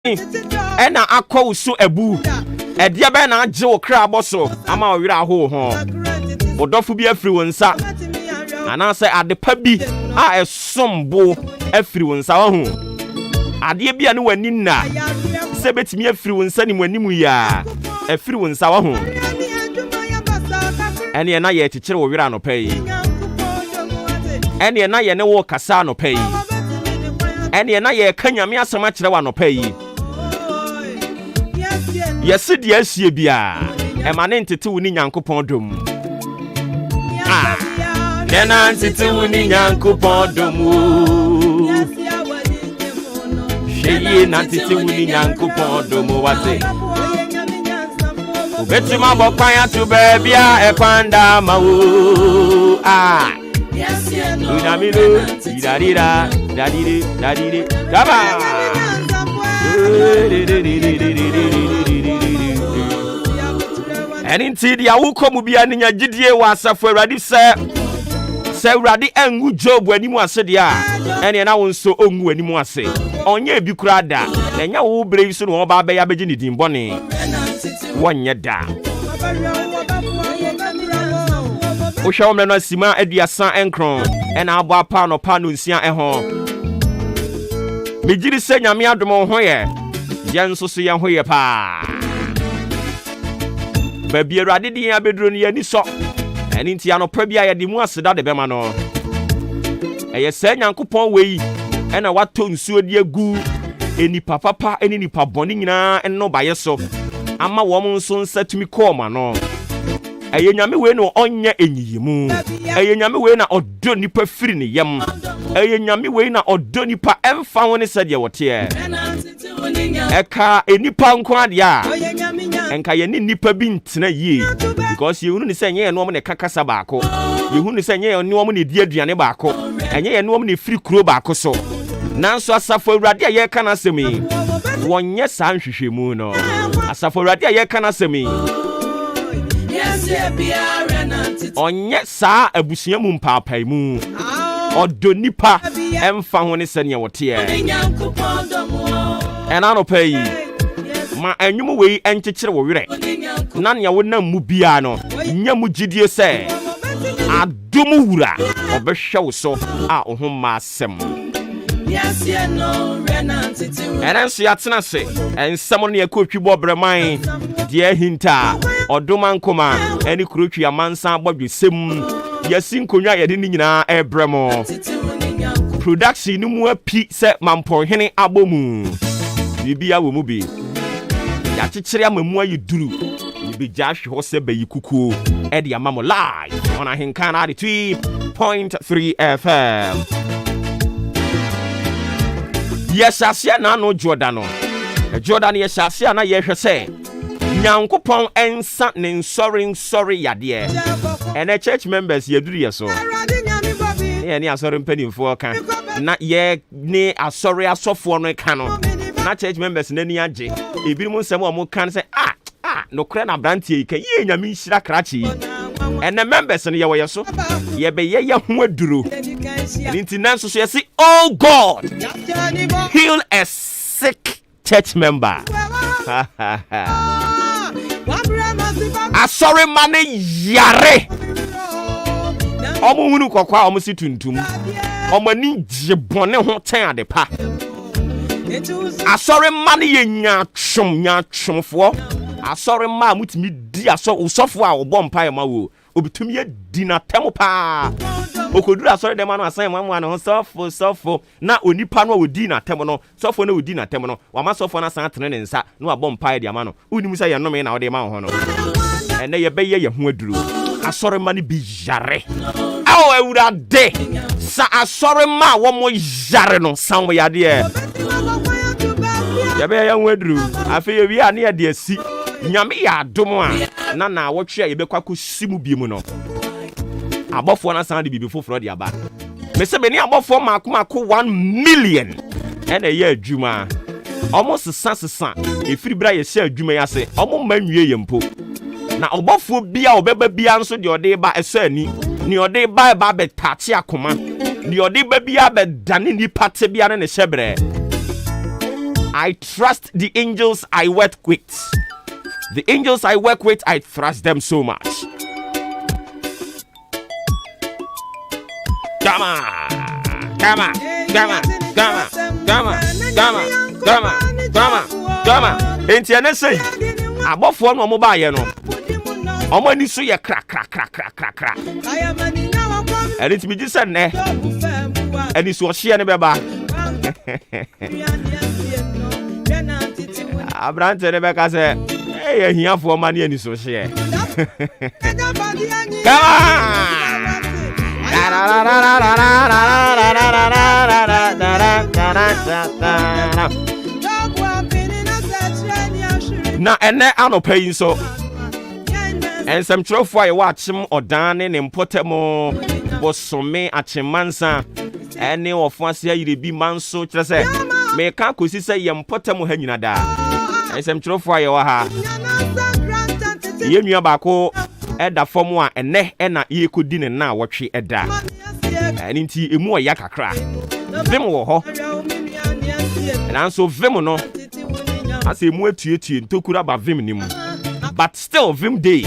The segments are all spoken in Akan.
ena akọ usu ebu edia be na agye wo kra boso ama owira ho ho odofo bi afiri wonsa ana se adepa bi a esombo afiri wonsa wa ho ade bia ne wani na se betimi afiri wonsa ni mwanimu ya afiri wonsa wa ho ene na ye tikire wo wira no pai ene na ye ne wo kasa no pai ene na ye kanyame asama kire wa no pai yesi di asie bia ema ne ntete wo ni nyankopon dom dena ntete wo ni nyankopon dom sheye na ntete wo ni nyankopon dom wate obetuma bokwan atu bebia ekwanda mawo unamilo idarira dadire kaba Enti dia wukomu bia ne nyagidie wa asafo awrade se awrade angu job animu ase dia ene na wonso ongu animu ase onye bi kura da enya wo brei so no oba be ya beji ne din bone wonye da o hwa omre no asima aduasa enkron ena abo apa no pa no nsia eho mejiri se nyame adom ho ye yenso so ye ho ye pa baby awrade din ya bedro ne yani so eni ntia no pa bia ye di mu aseda de bema no eye se nyankopon wei ena wato nsuo di agu eni papa eni nipa boni nyina eno baye so ama wo mo nso nsatumi koma no eye nyame wei no onye enyiyimu eye nyame wei na odo nipa firi ne yam eye nyame wei na odo nipa emfa woni sede wote eka enipa nko ade a enka ye ni nipa bi ntena yie because ye hunu ni se nye no mo ne kakasa baako ye hunu ni se nye no mo ne di aduane baako enye ye no mo ne firi kuro baako so nanso asafo awrade a ye kana semi wonye sa nhwehwemu no asafo awrade a ye kana semi onye sa abusua mu mpapai mu odo nipa emfa ho ne se ne wote ena no pai ma anwum wei enkyekere wo were na ne wo nam mu bia no nya mu gidie se adom wura obehwe wo so a ohoma asem enanso yatena se ensam ne yakotwibo breman de hinta odoma nkoma eni kurotwi amansa abodwesem yasin konwa yede ni nyina ebremo production ni mu api se mampohene abomu bibia wo mu bi ya kyekere amamu ayiduru bi ja hwe ho se bayi kuku e de amamo live on ahenkan ade 3.3 FM yes asia na no Jordan yes asia na ye hwe se nyankopon ensa ne sorry yade ene church members yeduru yeso ye ni asori mpanimfo ka na ye ni asori asofo no ka no na church members na ni age ebirum nsem o mo kan se no kra na brantie yi ka ye nyame nhira krachi ene members no ye wo yeso ye be ye ho aduro enti nanso so ye say oh God heal a sick church member asori mane yare omo hunu kokwa omo si tuntum omo ni jebone ho ten adepa asori mane ye nya twomfo asori ma mutimi di usofo a obom pae ma wo obitumi ye di na temo pa okoduru asori de ma no asan ma no sofo na onipa no odi na temo no sofo na odi na temo no wa ma sofo na san tene ne nsa na wa bom pae de ma no unimu sa ye no me na ode ma ho no ene ye be ye ho aduru asori ma ni bi yare awo awurade sa asori ma wo mo yare no san wo yade e ye be ye ho aduru afi ye wi ane ye de asi nyame ya adom a na wotwe ye bekwa kosimu biemu no abofo na san de bibi foforo de aba me se be ni abofo mako 1 million ene ye adwuma almost sasa efiri bra ye se adwuma ya se omo manwie ye mpo na obofo bia obeba bia nso de ode ba esani ni ode ba be tache akoma ni ode ba bia be dane ni pate bia ne hyebre I trust the angels I work with. The angels I work with, I trust them so much. Come on. Come on. Come on. Come on. Come on. Come on. Come on. Come on. Come on. Ain't you say? Above one more mobile, you know. I'm going to see you crack. And it's me just said, and it's what she and Baba. Abraham Rebecca said, hey, here for money and it's so share. Come on! Now, and now I'm not paying so. And some trough for you watch him or Danny and Potemo was so me at Chimansa. And they of once here you be man so to say, make a could say young Potemo Henada. And some trough for you ha. Yemi Abako at the form one and ne and ye could dinner now what she at that. And into a more yaka crack. Vimo ho. And I'm so vimono. I say more to you to could about vim. But still vim day.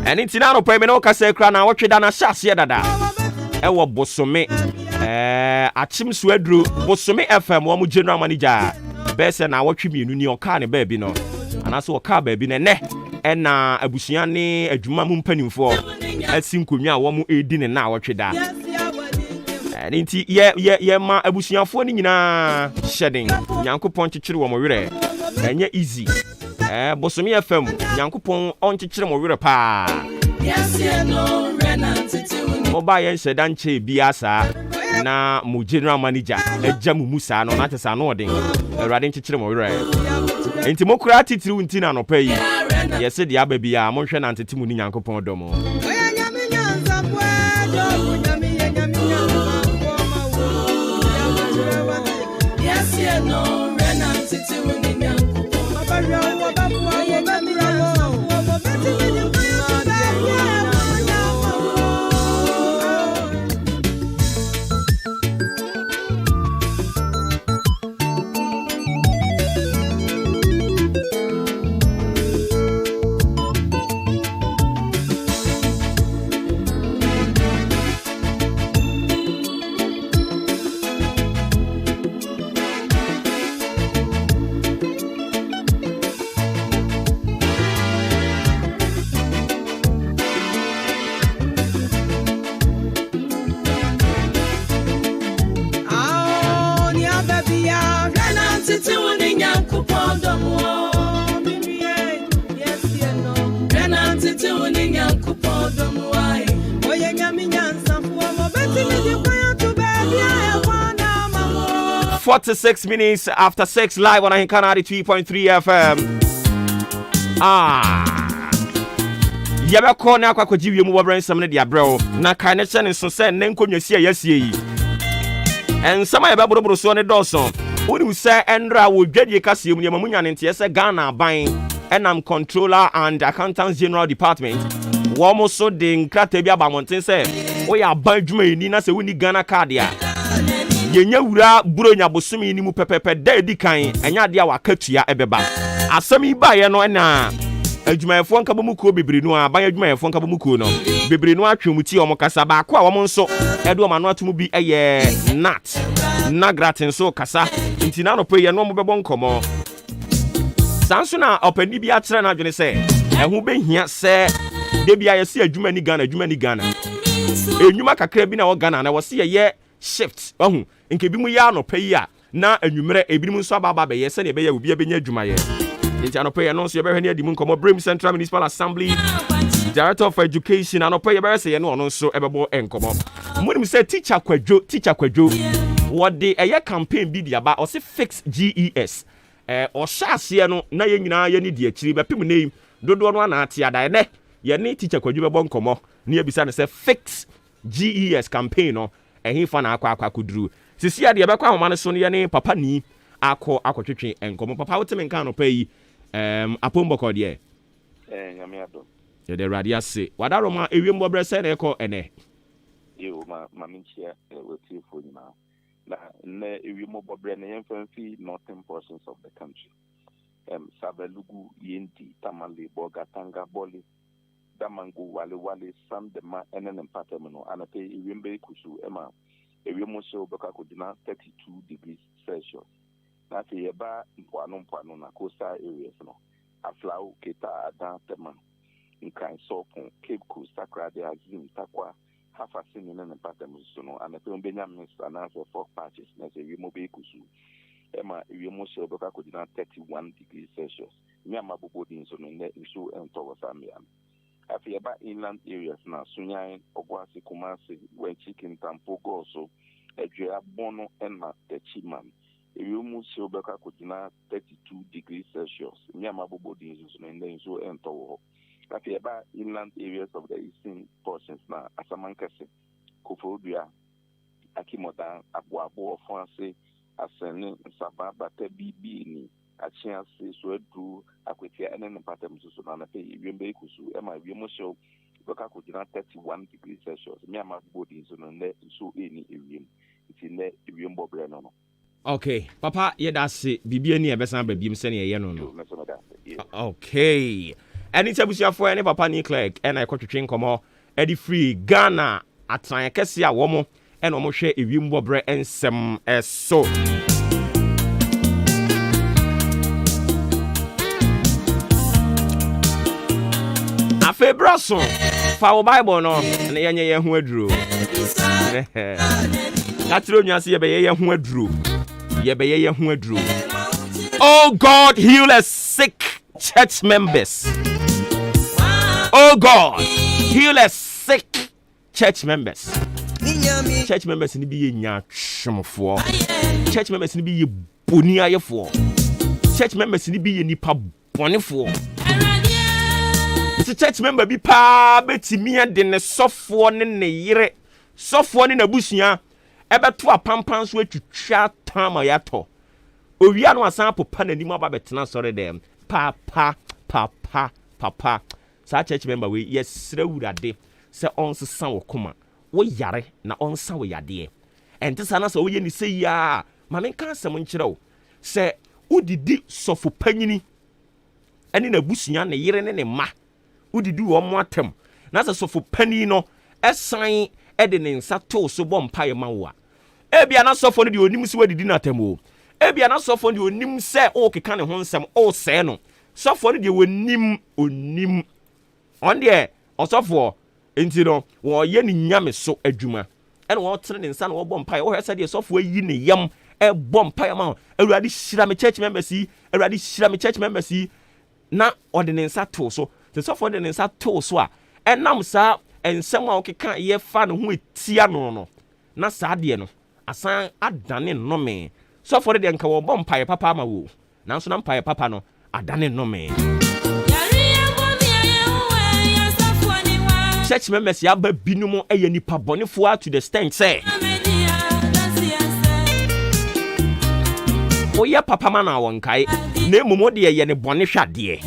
And it's not a payment or case crown. I watch it on a shas yada. Ewa Bosome. Achim Swedru. Bosome FM. One general manager. Best and I watch me in your car, baby. No. And I saw a car baby. Ne. And a Busiani, a Jumam penny for. I think Kumia, one more 18 and now watch it that. And inti yeah ma abusuafo ni nyina shedding Nyankopon chichire wo mowere enye easy Bosome FM Nyankopon on chichire mowere pa yes no renant mobile yen shedan che biasa na mu general manager eja mu musa no na tesa no odin awrade chichire mowere enti mokura titiri unti na no payi yes de aba bia mo hwe na ntetimu ni Nyankopon domo no renant titi woni nyanko abara wo babu aye gamira wo beti ni .46 minutes after 6 live on Ahinkana 3.3 FM. Yaba corner kwa jiwi mu wabran samne dia bro na connection nso se nenkonwa si ayasie yi. Ensama yaba boroboro so ne dawson. Woni se endra wo dwadie kase mu ne mamunya ne nte se Ghana ban enam controller and accountants general department. Wo mo so de nkrata bi abamonten se wo ya ban dwuma ni na se woni Ghana card ya. Yenya wura buronya bosumi ni mu pepepe da edi kan enya de a wakatua ebeba asami ba ye no na adwumayefo nka bomu ko bebrenu a ban adwumayefo nka bomu ko no bebrenu atwemuti o mokasa ba ko a wo nso edo ma no atomu bi eye nat gratin so kasa ntina no pe ye no mo bebo nkomo sanso na opani bi akyere na adwene se ehu behia se de bia ye se adwuma ni Ghana enwuma kakra bi na wo Ghana na wo se ye shift ohu nke bi mu ya no pay a na anwumere ebinim nso ababa be ye se ne be ya obi abenya adwuma ye nti anope ye no so ye behwe ne adi mu nkomo Brim Central Municipal Assembly Director of Education anope ye be se ye no no so ebebo enkomo munim se teacher kwadwo what the eye campaign bi dia ba o se fix GES o shaase no na ye nyina ye ne di akiri be pim nei dodo no na ate ada ne ye ne teacher kwadwo bebo nkomo ne ye bisa ne se fix GES campaign no ehin na akwa kuduru sisi ade yebekwa ahoma so ne ne papa ni akotwetwe enkomo papa woteme nka no payi apombo kode nyame ado ye de radia se wadaroma ewiem bobre se na eko ene you Maminchia with you for now. Na we mobile brand northern portions of the country. Sabelugu, Yenti, Tamale, Bogatanga, Boli, Damangu, Wale, Sam, the Ma, and then Patamano, and I pay Iwimbe Kusu, Emma, Ewimoso, Bokakudina, 32 degrees Celsius. That's a bar in Puano, Costa areas, no. Aflau, Keta, Dantema, in Kind Sopon, Cape Coast, Sakra, de Azim, Takwa. Half a singing and a pattern, and a film Benjamin announced for 4 patches, as a remote kusu. Emma, you must show Boka could not 31 degrees Celsius. Miama Bobodin, so in the issue and Tower Samian. I feel about inland areas now, Sunyain, Obuasi, Kumasi, when chicken tampo also, a Jaya Bono and the Chiman. You must show Boka could not 32 degrees Celsius. Miama Bobodin, so in the issue and Tower. I feel about inland areas of the eastern portions now, Asamankase, Kofodia, Akimoda, Abuabo, France, Asene, Sababa, Bibini, Achian, Swedru, Aquatia, and then the patterns of Sanape, Yumbe Kusu, Emma, Yumosho, Bokakudina 31 degrees Celsius, Miama bodies on the so any irium. It's in the Yumbo Breno. Okay, Papa, yeah, that's it. Bibi any best number, Bim Seni, no. Okay. Anytime we see for any Papa ni Clerk, and I got to train come Eddie Free Ghana at Sanyakesia Womo, and almost share if you more and some so. Afe Brasso, Foul Bible no, and the Yanya who drew. That's what you see a Yaya who drew. Yebaya who drew. Oh God, heal us sick church members. Oh God, heal us sick church members. Church members need be nyachum for. Church members need be bonia for. Church members need be nipa boni for. The church member be pa beti me de ne sofo ne yire. Sofo ne nabusia ebeto apampan so atwitwa tama yato. Owia no asan popa nanim aba betena sore dem. Papa. Sa church member we yes rewurade se onsesa wo koma wo yare na onsa wo yade ente sana so wo ye ni se ya ma men kan asem nkire wo se udidi sofo panyini ene na busunya ne yire ne ma udidi wo mo atem na se sofo pani no esan e de ne nsa to so bom paye ma wo a ebia na sofo no de onim se wadidi na atem o ebia na sofo no de onim se o keka ne ho nsem o se no sofo no de onim on the osofo enti no wo ye ni nyame so adwuma ene wo tere ne nsa na wo bom paye wo hwese de sofo yi ne yam e bom paye ma awurade hira me church members yi awurade hira me church members yi na ordinance to so the sofo de nsa to so a enam sa ensem a okeka ye fa ne ho etia no na sa de no asan adane no me sofo de nka wo bom paye papa ma wo nanso na paye papa no adane no me church members ya ba binumo eye nipa bonefo to the stand say oya papa ma na wonkai na emumo de ye ne bone hwade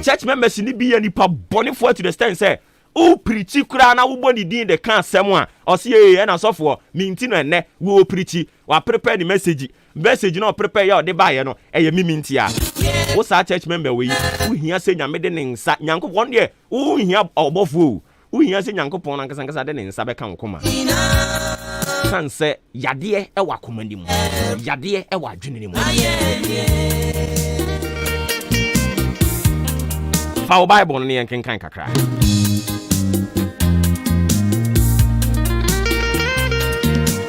church members ni bi ye nipa bonefo to the stand say o preach kura na wo boni din de kan asem a o se e na sofo minti no ene wo preach wa prepare the message no prepare ya de ba ye no eye minti a wo sa church member we wo hia se nyame de ne nsa nyankopon de wo hia obofo wo hia se nyankopon na nkasa de ne nsa be kan koma kan se yade e wa komani mu yade e wa dwene mu fa Bible no yen kan kakra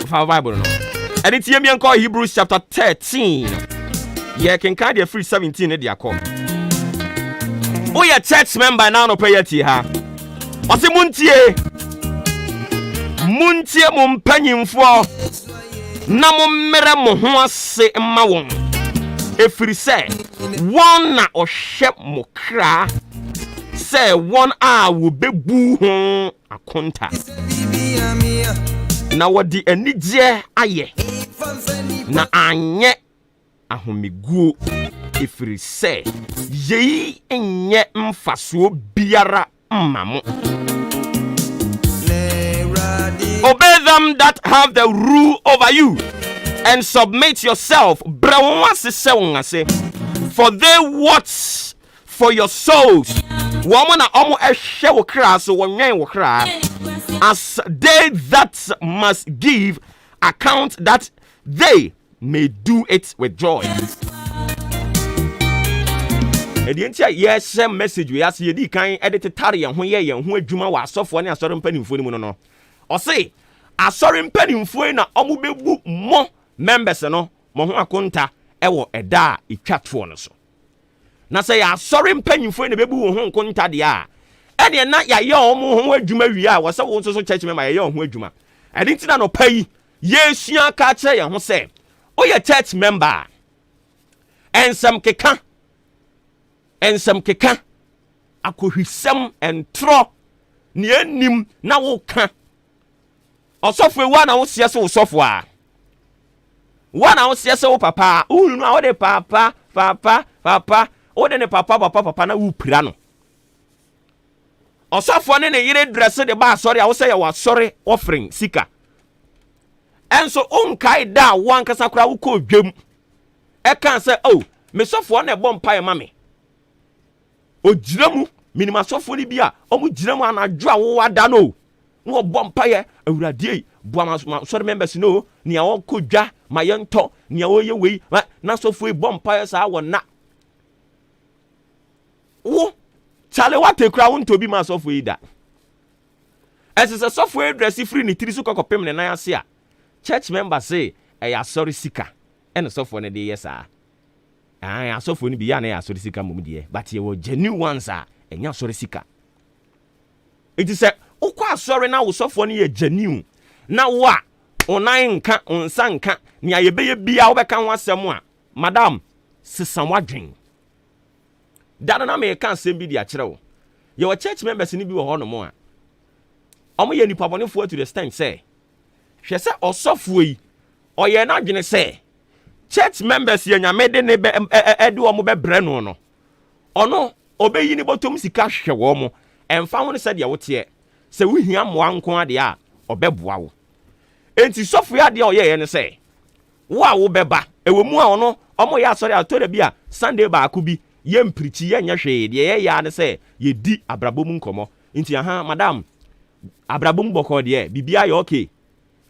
fa Bible no and tie me call Hebrews chapter 13 ye can de free 17 de akọ o ye church member now no pay ti ha o se muntie mo mpanyimfo na mo mmere mo ho ase ma won efiri se won na ohwe mo kra se won a wo bebu ho akonta na wodi anigye aye na anye ahomeguo efiri se yei enye mfaso biara mmamo Obey them that have the rule over you, and submit yourself. For they watch for your souls. As they that must give account, that they may do it with joy. Yes, message we ask you kind edit tari and who Juma was software and certain penny for no. Or say, a sorry penny for na omubebu more members no, Mohua Conta, ewo eda I chat for us. Na say, a sorry penny for the baby who conta dia. And you're not your young who Juma we are was so church member, my young Juma. I didn't know pay. Yes, you catch ya who say, oh, your church member and some keka. And some keka akohisam and tro ne nim na wo ka osofo wa na wo sia so osofo a wa na wo sia so papa unu na wo de papa wo de ne papa na wo pira no osofo ne yire dress de ba sorry a wo say ya wa sorry offering sika enso onkai da wan kasa kura wo ko dwem e kan say oh me sofo na bom pae mame Ojiramu minima sofo ni bia omu jiramu anadwo a wo ada no no bompa ye awurade boama sorry members no ni a won kodwa mayento ni a wo ye wei na sofo e bompa ye sa wo na wo chale wate kura won to bi ma sofo yi da ese sofo e dress free ni tiri so kokopem ne nan ase a church members say ya sorry sika ene sofo ne de yesa I saw for Nibiana, I saw the Sika Mumdia, but you were genuine ones, and you're sorry Sika. It is a quite sorry now, so funny a genuine. Now what? On 9 cat on San cat, near your baby be our can want someone. Madame, says somewhat drink. That I can't send be the achro. Your church members in Nibu or no more. Omo any papa for to the stand say. She said, or soft way, or you're not gonna say. Church members ye nyamede ne edu omo be bre no no ono obeyi ni botom sika hwe wo mo emfa won se de wote se wuhia mo anko ade a obeboa wo enti sofu ya de oye ye ne se wo beba ewo mu a ono omo ya asori ato da bi a Sunday ba akubi ye mprichi ye nya hwe de ye ya ne se ye di abrabom nkomo enti aha madam abrabom boko de bibia ye okay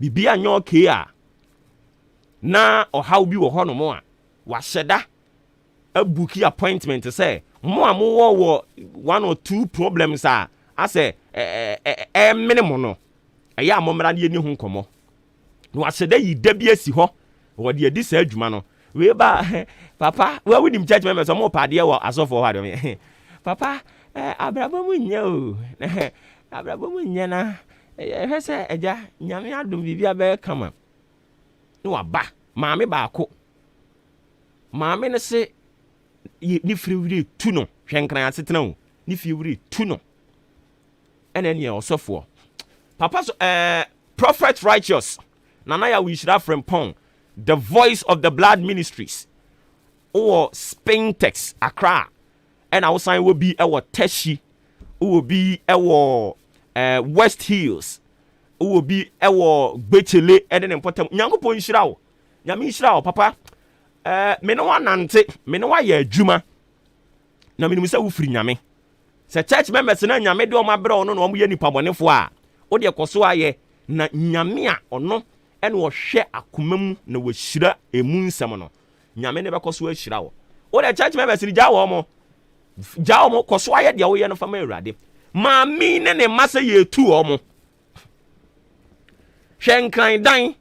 bibia nya okay a na how bi wo hono mo a wa sheda a bookie appointment say mo a mo wo 1 or 2 problems a say minimum no ya amomra ne ni hu nkomo no wa sheda yi da bi asi ho wo de adi sa adwuma no we ba papa we with him church members mo pa de wo asofo ho ade papa abrabom nya o abrabom nya na hwese eja nyame adom bibia be kama no aba maame baako maame ne se ni friwire tu no hwenkran asetena o ni friwire tu no ene ne osofo papa so prophet righteous nana ya wishira frempon the voice of the blood ministries or Spain Tex Accra and I was saying will be our Teshi will be our West Hills will be our Bechele and then important Nyankopon Shira o Nyame Shira o papa me no wanante me no wa ye adwuma na me nimisa wo firi nyame se church members na nyame de o mabre ono no o ye nipa bonefo a wo de koso aye na nyame a ono ene wo hwe akomam na wo shira emu nsem no nyame ne be koso ashira wo wo de church members ri ja wo koso aye de wo ye no fama awurade ma mi ne masa ye tu o mo hwenkran dan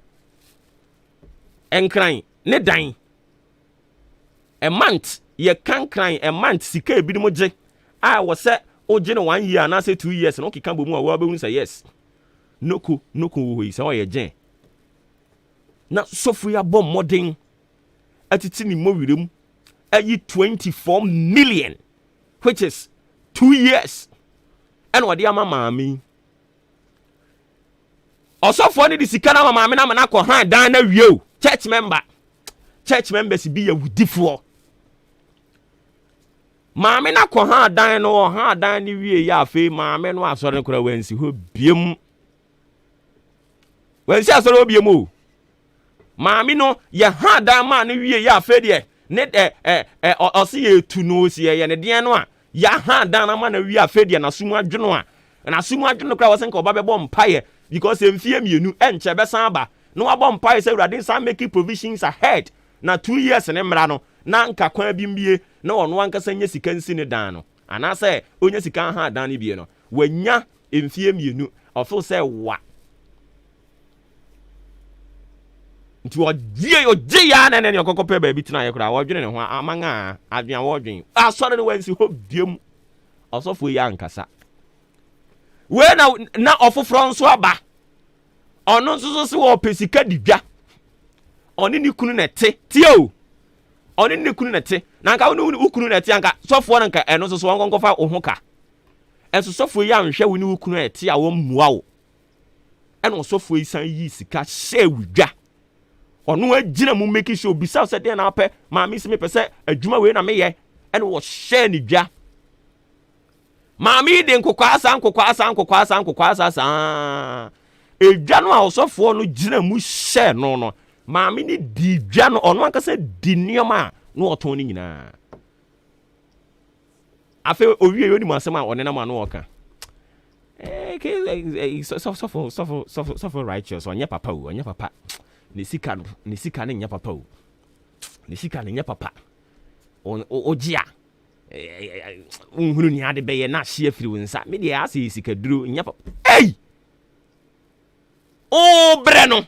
enkran ne dan a month ye kankran a month sika ebi mo je I was say o je no 1 year na say 2 years no kika bomu a wo be say yes noko wo yi say o ye je na sofu ya bom modern atiti ni mo wirem ayi 24 million which is 2 years and what dia mama mi osofo ni di sika na mama mi na mana ko han dan na wie church members be ya wudifo maame na ko ha dan no ha dan ni wie ya afi maame no asore nkora wansi ho biem when si asoro obi mu maami no ye ha dan ma ne wie ya afa de ne osi ye tu no si ye ne den no a ya ha dan na ma na wie afa de na sumu adwono a na sumu adwono kra wosen ka oba be bom paye because emfie mienu enche be san ba no abom paye say urade san make provisions ahead na 2 years ne mra no na nka kwa bi mbie na ono ankasa nya sika nsi ne dan no ana say onya sika ha dan ne bie no wanya emfie mienu ofo say wa nti oje ya na ne okokope ba bi tina ye kura wodwene ne ho amanga adwen wodwen asore ne wansi ho biem osofo ya nkasa we na ofofro nso aba ono nso so wo pesika didwa oni ni kunu nete tio oni ni kunu nete na nka woni ukunu nete anka sofo na nka eno nso so wonkonkofa ohoka enso sofo ya nhwe woni ukunu nete a wo mmua wo eno sofo yi san yi sika hye widwa ono agina mu make sure bisa se de na apɛ maami se me pese adwuma we na meyɛ eno wo hye ni dwa maami de nkokwasa sa edwa no a osofo no gina mu hye no maami ni di dwa no ono ankasa di nioma no oton ni nyina afi owie yoni mu asɛm a one na ma no oka sofo righteous onye papa ne sika ne nya papa o ne sika ne nya papa ogia unhunu ni ade beye na hye afiri wonsa me de ase sika duro nya papa o bre no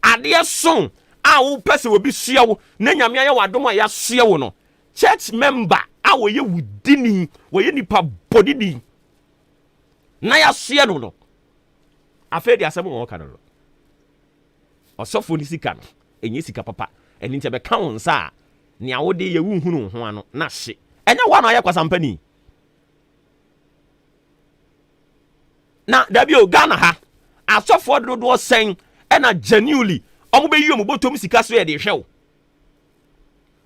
ade so a wo pese obi sua wo na nyame aye wadom a ya sua wo no church member a wo ye wudini wo ye nipa bodini na ya sua no afedi asem wo ka no osofo ni sika no enye sika papa eni nte be ka won sa ne awode ye wunhunu ho ano na hye enya wa na yakwasampani na dabio Ghana ha asofo dodo sen ena genuinely omo be yi omo botom sika so ye de hwew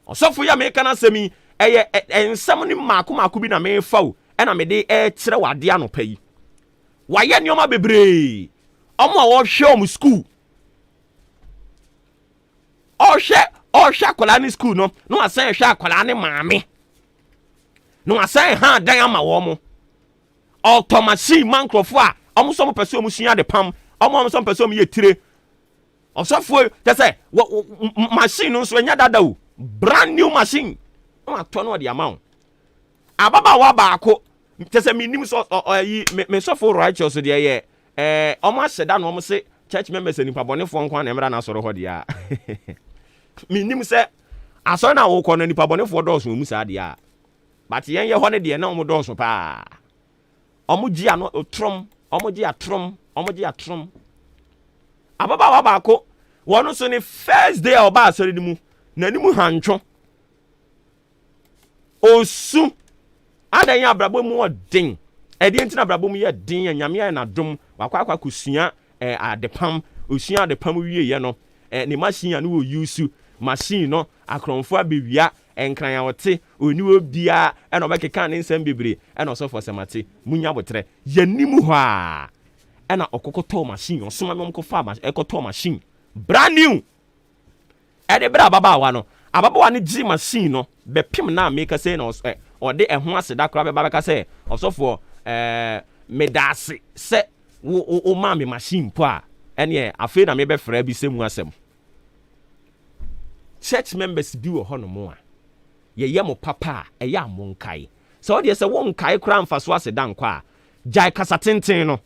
osofo ya me kana semi eye ensam ni maako bi na me fawo ena me de kire wade anopa yi waye ne oma bebre omo a wo hwe omo school ohwe akola ni school no asan hwe akola ni maame no asan ha dan ama wo mo automation mankrofo a omo so mo pese omo sua de pam omo so pese omo ye tire osofo te say machine no so nya dada o brand new machine no ato no de amount ababa wa baako te say minim so me sofo righteous de ye omo aseda no omo se church members ni pabonefo nkwa na emra na soro ho de a minim se aso na wo kono ni pabonefo doso mu sa de a but yen ye ho ne de na omo doso pa omo gi ano trom omo gi atrom ababa wa baako wono so ni first day oba asori ni mu na ni mu hantwo osu adan ya brabo mu odin edi ntina brabo mu ye din ya nyame ya na dom wakwa kusua adepam osua adepam wie ye no ni machine ya no use machine no akronfo abewia enkran ya wote oniwo bia ena obekeka ne nsem bebre ena osofo semate munya botre yanimu ho a ena okokoto machine osoma me mkofa ma ekoto machine brand new ede bra baba wa no ababa wa ne gi machine no bepim na make say no ode eho aseda kra be baba ka say osofo medase se wo mami machine po a ene afi na me be fra bi semu asem church members bi wo hono mo a ye mo papa eye amonkai so ode se wo nkai kra mfaso aseda nkwa a jai kasa tenten no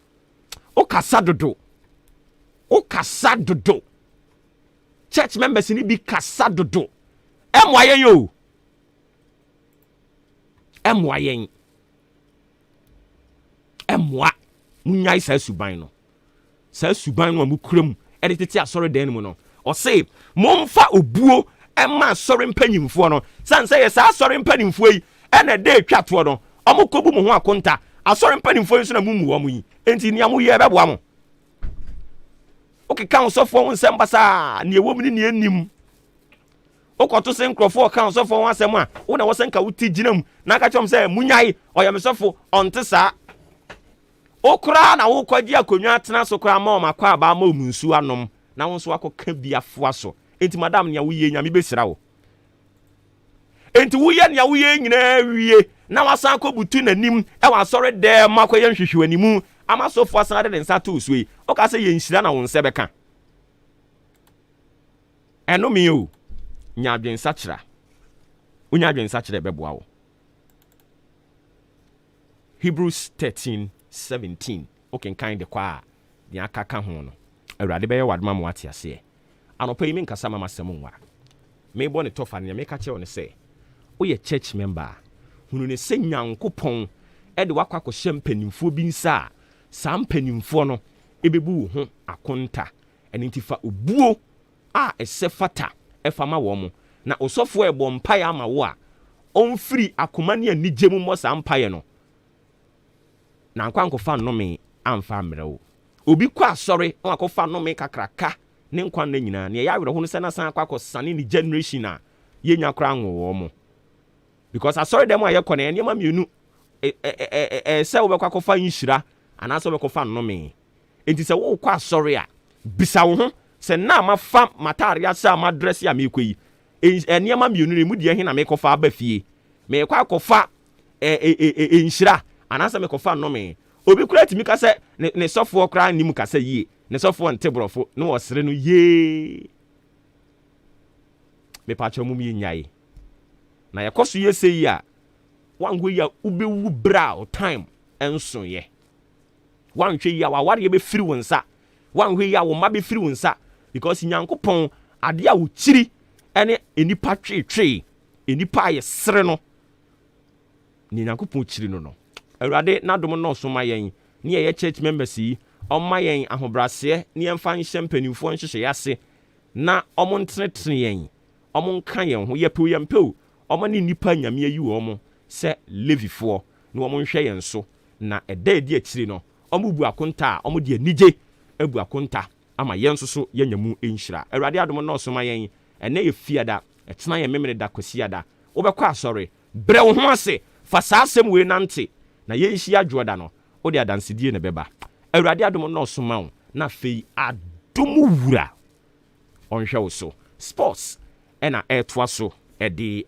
o kasa dodo church members ni bi kasa dodo emwayen yo emwa munyai sa suban no amukuram ede tete asore dan mu no o say momfa obuo emma asore mpanyimfo no sanse ye sa asore mpanyimfo yi ene de twato no omukobu mu ho akonta asore mpanyimfo yi so na mumu wo mu yi enti ni amu ye beboa mo okeka osofo won sembasa ne ewo mu ni enim okoto se nkrofo ka osofo won asem a wo na wo senka wuti ginam na ka chom se munyai oyamesofo onte sa okra na wo kwaji akonwa atena so kra ma o makwa aba ma omunsu anom na wo so akoka biafo aso enti madam nya wo ye nya me besira wo enti wo ye nya wo ye nyina wie na wasan kobutu nanim e wa sori de makoye nhwehwe animu ama sofo asan de nsa to suyi o ka se ye nhira na wo nse beka eno mi o nya adwen sachira unya adwen sachira beboa wo Hebrews 13:17 okay kind de kwa ni akaka ho no awurade be ye wadma mo ate ase anopa yimi nkasa mama sem nwa me bo ne tofa ne me ka che one se wo ye church member hunu ne se nyankopon e de wakwa ko hyempanimfo bi nsa sa mpanimfo no ebebu ho akonta ene ntifa obuo a esefata efama wo mo na osofo ebo mpaye ama wo a onfiri akoma ne anigye mo sa mpaye no na nkwankofa nnome amfa mrewo obi kwa asori akwakofa nnome kakraka ne nkwan na nyina ne ya werɛ ho no sɛ na san akwakɔ sane ne generation a yenya kra nwo mo because asori dem a yɛkɔ na nneɛma mienu sɛ wo bɛkwakofa nhira anaasɛ wo bɛkɔfa nnome enti sɛ wo kwa asori a bisa wo ho sɛ na mafa matare asa ma dress ya mekɔyi nneɛma mienu ne mu die he na mekɔfa aba fie mekɔ akɔfa nhira anasa me kofa nnome obi kura timi ka sɛ ne sɔfo kra nim ka sɛ yie ne sɔfo nte brofo no wɔsere no ye me pa chomum yi nyai na yakoso ye sei a wango ya ubewu bra o time enso ye wanhwe ya waware ye be firi wonsa wanhwe ya wo ma be firi wonsa because nyankopon ade a wo chiri ene enipa twetwe enipa ye sere no ni nyankopon chiri no awurade na dom no so ma yen ne ye church members yi omma yen ahobrase ne yemfa nhyɛ mpanimfo nhyehyɛ yase na omo ntretre yen omo nka yen ho yepew yempew omo ne nipa nyame ayi wo mo sɛ levifo ne omo nhwɛ yen so na ɛda edi akiri no omo bu akonta omo de anigye abu akonta ama yen so yenyamu enhyira awurade adom no so ma yen ɛna ye fiada ɛtena ye memere da kwasiada wobɛkɔ asɔre brɛ wo ho ase fa saasɛm we nante na yenhia adwoda no o de adansedie ne beba awurade adom no so ma wo na fei adom wura onhwɛ wo so sports ɛna ɛtoa so ɛde